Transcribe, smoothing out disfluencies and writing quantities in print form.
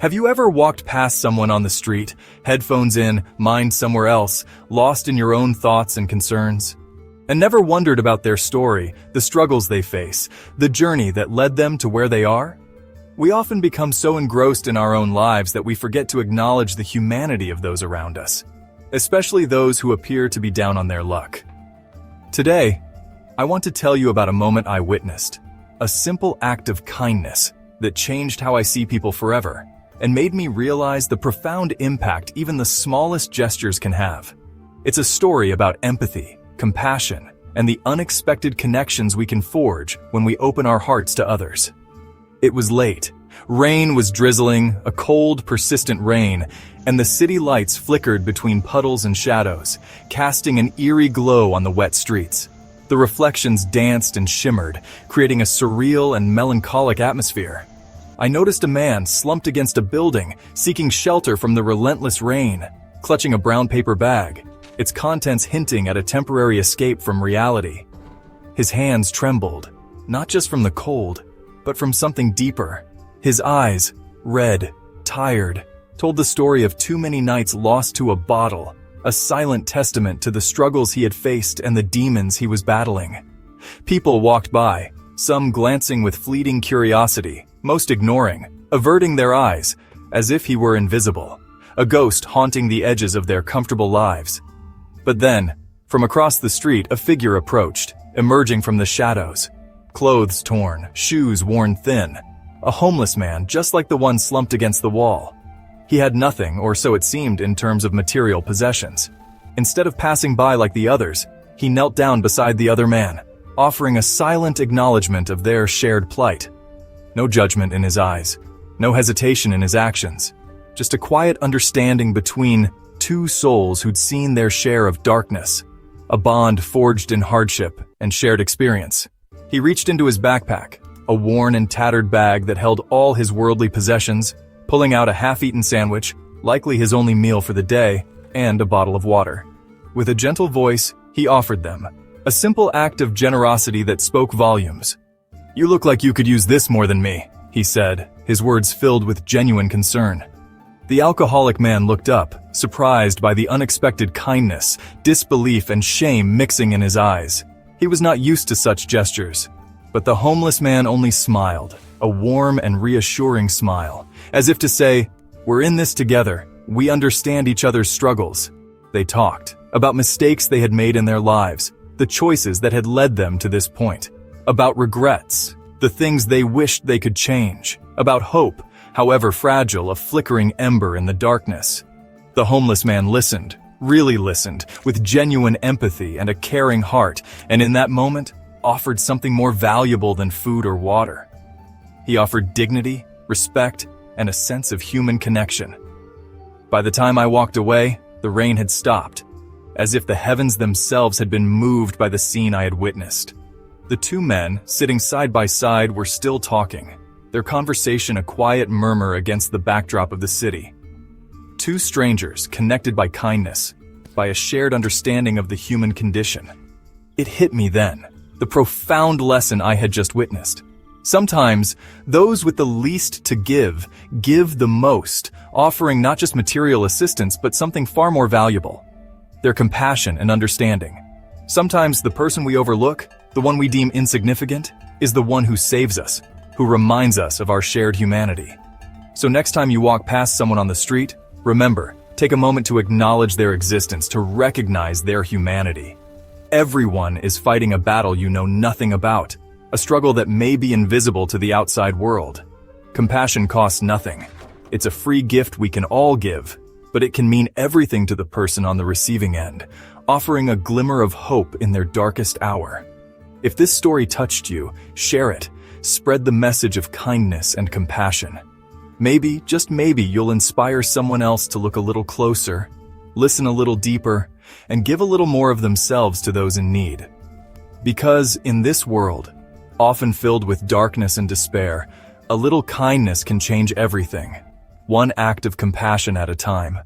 Have you ever walked past someone on the street, headphones in, mind somewhere else, lost in your own thoughts and concerns? And never wondered about their story, the struggles they face, the journey that led them to where they are? We often become so engrossed in our own lives that we forget to acknowledge the humanity of those around us, especially those who appear to be down on their luck. Today, I want to tell you about a moment I witnessed, a simple act of kindness that changed how I see people forever, and made me realize the profound impact even the smallest gestures can have. It's a story about empathy, compassion, and the unexpected connections we can forge when we open our hearts to others. It was late. Rain was drizzling, a cold, persistent rain, and the city lights flickered between puddles and shadows, casting an eerie glow on the wet streets. The reflections danced and shimmered, creating a surreal and melancholic atmosphere. I noticed a man slumped against a building, seeking shelter from the relentless rain, clutching a brown paper bag, its contents hinting at a temporary escape from reality. His hands trembled, not just from the cold, but from something deeper. His eyes, red, tired, told the story of too many nights lost to a bottle, a silent testament to the struggles he had faced and the demons he was battling. People walked by, some glancing with fleeting curiosity, most ignoring, averting their eyes, as if he were invisible, a ghost haunting the edges of their comfortable lives. But then, from across the street, a figure approached, emerging from the shadows, clothes torn, shoes worn thin, a homeless man just like the one slumped against the wall. He had nothing, or so it seemed, in terms of material possessions. Instead of passing by like the others, he knelt down beside the other man, offering a silent acknowledgement of their shared plight. No judgment in his eyes, no hesitation in his actions, just a quiet understanding between two souls who'd seen their share of darkness, a bond forged in hardship and shared experience. He reached into his backpack, a worn and tattered bag that held all his worldly possessions, pulling out a half-eaten sandwich, likely his only meal for the day, and a bottle of water. With a gentle voice, he offered them, a simple act of generosity that spoke volumes. "You look like you could use this more than me," he said, his words filled with genuine concern. The alcoholic man looked up, surprised by the unexpected kindness, disbelief, and shame mixing in his eyes. He was not used to such gestures, but the homeless man only smiled, a warm and reassuring smile, as if to say, "We're in this together, we understand each other's struggles." They talked about mistakes they had made in their lives, the choices that had led them to this point, about regrets, the things they wished they could change, about hope, however fragile, a flickering ember in the darkness. The homeless man listened, really listened, with genuine empathy and a caring heart, and in that moment, offered something more valuable than food or water. He offered dignity, respect, and a sense of human connection. By the time I walked away, the rain had stopped, as if the heavens themselves had been moved by the scene I had witnessed. The two men, sitting side by side, were still talking, their conversation a quiet murmur against the backdrop of the city. Two strangers connected by kindness, by a shared understanding of the human condition. It hit me then, the profound lesson I had just witnessed. Sometimes, those with the least to give the most, offering not just material assistance but something far more valuable, their compassion and understanding. Sometimes the person we overlook, the one we deem insignificant, is the one who saves us, who reminds us of our shared humanity. So next time you walk past someone on the street, remember, take a moment to acknowledge their existence, to recognize their humanity. Everyone is fighting a battle you know nothing about, a struggle that may be invisible to the outside world. Compassion costs nothing. It's a free gift we can all give, but it can mean everything to the person on the receiving end, offering a glimmer of hope in their darkest hour. If this story touched you, share it. Spread the message of kindness and compassion. Maybe, just maybe, you'll inspire someone else to look a little closer, listen a little deeper, and give a little more of themselves to those in need. Because in this world, often filled with darkness and despair, a little kindness can change everything, one act of compassion at a time.